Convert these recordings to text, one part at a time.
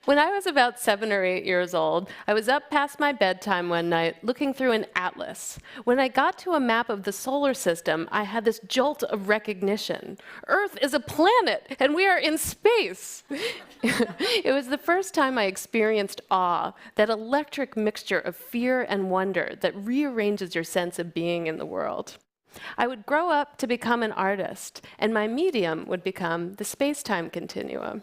When I was about 7 or 8 years old, I was up past my bedtime one night looking through an atlas. When I got to a map of the solar system, I had this jolt of recognition. Earth is a planet, and we are in space. It was the first time I experienced awe, that electric mixture of fear and wonder that rearranges your sense of being in the world. I would grow up to become an artist, and my medium would become the space-time continuum.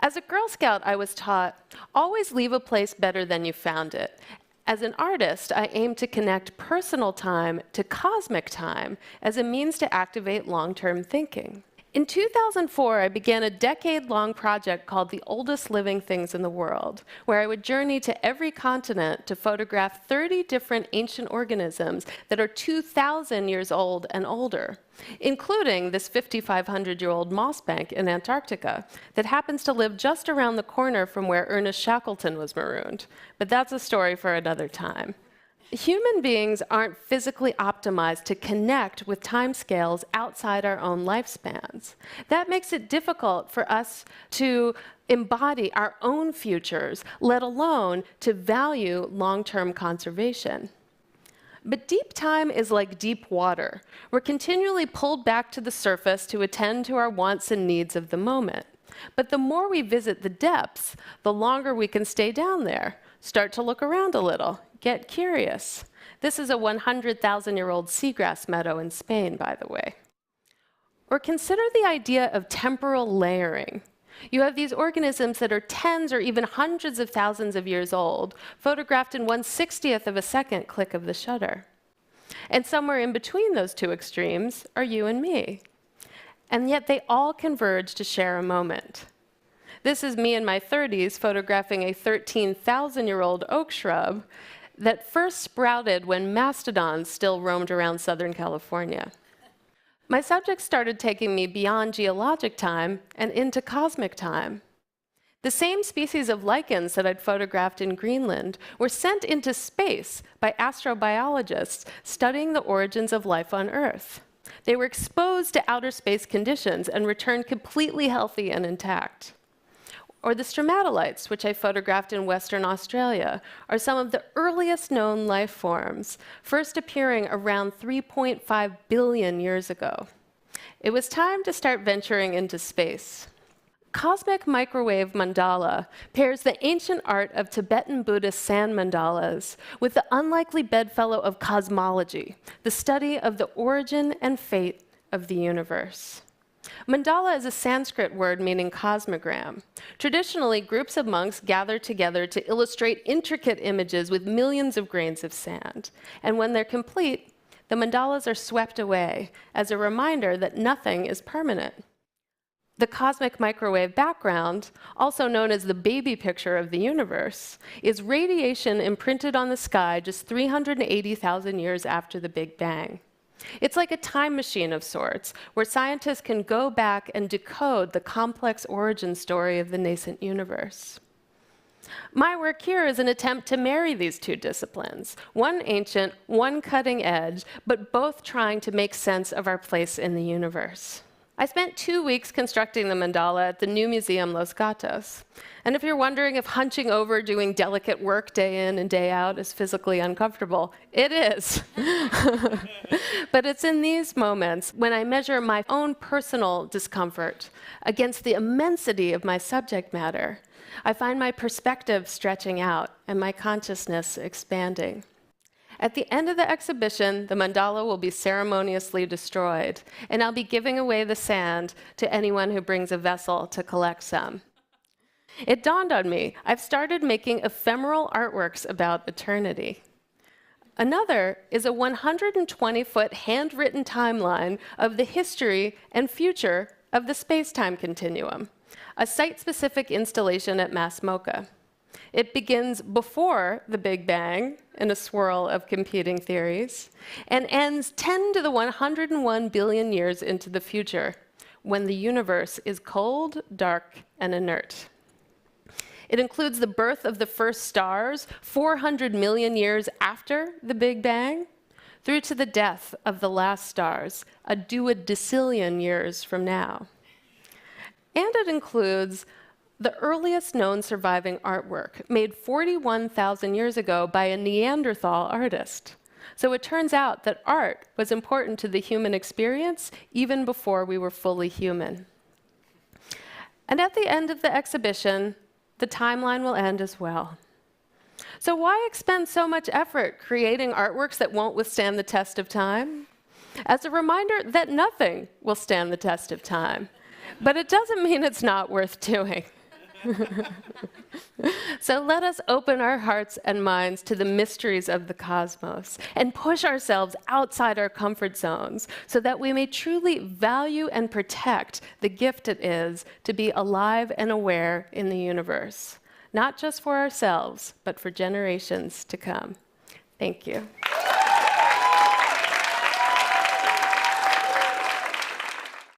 As a Girl Scout, I was taught, always leave a place better than you found it. As an artist, I aim to connect personal time to cosmic time as a means to activate long-term thinking. In 2004, I began a decade-long project called The Oldest Living Things in the World, where I would journey to every continent to photograph 30 different ancient organisms that are 2,000 years old and older, including this 5,500-year-old moss bank in Antarctica that happens to live just around the corner from where Ernest Shackleton was marooned. But that's a story for another time. Human beings aren't physically optimized to connect with timescales outside our own lifespans. That makes it difficult for us to embody our own futures, let alone to value long-term conservation. But deep time is like deep water. We're continually pulled back to the surface to attend to our wants and needs of the moment. But the more we visit the depths, the longer we can stay down there. Start to look around a little. Get curious. This is a 100,000-year-old seagrass meadow in Spain, by the way. Or consider the idea of temporal layering. You have these organisms that are tens or even hundreds of thousands of years old, photographed in 1/60th of a second click of the shutter. And somewhere in between those two extremes are you and me. And yet they all converge to share a moment. This is me in my 30s photographing a 13,000-year-old oak shrub that first sprouted when mastodons still roamed around Southern California. My subjects started taking me beyond geologic time and into cosmic time. The same species of lichens that I'd photographed in Greenland were sent into space by astrobiologists studying the origins of life on Earth. They were exposed to outer space conditions and returned completely healthy and intact. Or the stromatolites, which I photographed in Western Australia, are some of the earliest known life forms, first appearing around 3.5 billion years ago. It was time to start venturing into space. Cosmic microwave mandala pairs the ancient art of Tibetan Buddhist sand mandalas with the unlikely bedfellow of cosmology, the study of the origin and fate of the universe. Mandala is a Sanskrit word meaning cosmogram. Traditionally, groups of monks gather together to illustrate intricate images with millions of grains of sand. And when they're complete, the mandalas are swept away as a reminder that nothing is permanent. The cosmic microwave background, also known as the baby picture of the universe, is radiation imprinted on the sky just 380,000 years after the Big Bang. It's like a time machine of sorts, where scientists can go back and decode the complex origin story of the nascent universe. My work here is an attempt to marry these two disciplines, one ancient, one cutting edge, but both trying to make sense of our place in the universe. I spent 2 weeks constructing the mandala at the new museum Los Gatos. And if you're wondering if hunching over doing delicate work day in and day out is physically uncomfortable, it is. But it's in these moments when I measure my own personal discomfort against the immensity of my subject matter, I find my perspective stretching out and my consciousness expanding. At the end of the exhibition, the mandala will be ceremoniously destroyed, and I'll be giving away the sand to anyone who brings a vessel to collect some. It dawned on me, I've started making ephemeral artworks about eternity. Another is a 120-foot handwritten timeline of the history and future of the space-time continuum, a site-specific installation at Mass MoCA. It begins before the Big Bang in a swirl of competing theories, and ends 10 to the 101 billion years into the future, when the universe is cold, dark, and inert. It includes the birth of the first stars 400 million years after the Big Bang, through to the death of the last stars, a duodecillion years from now. And it includes the earliest known surviving artwork, made 41,000 years ago by a Neanderthal artist. So it turns out that art was important to the human experience even before we were fully human. And at the end of the exhibition, the timeline will end as well. So why expend so much effort creating artworks that won't withstand the test of time? As a reminder that nothing will stand the test of time. But it doesn't mean it's not worth doing. So let us open our hearts and minds to the mysteries of the cosmos and push ourselves outside our comfort zones so that we may truly value and protect the gift it is to be alive and aware in the universe, not just for ourselves, but for generations to come. Thank you.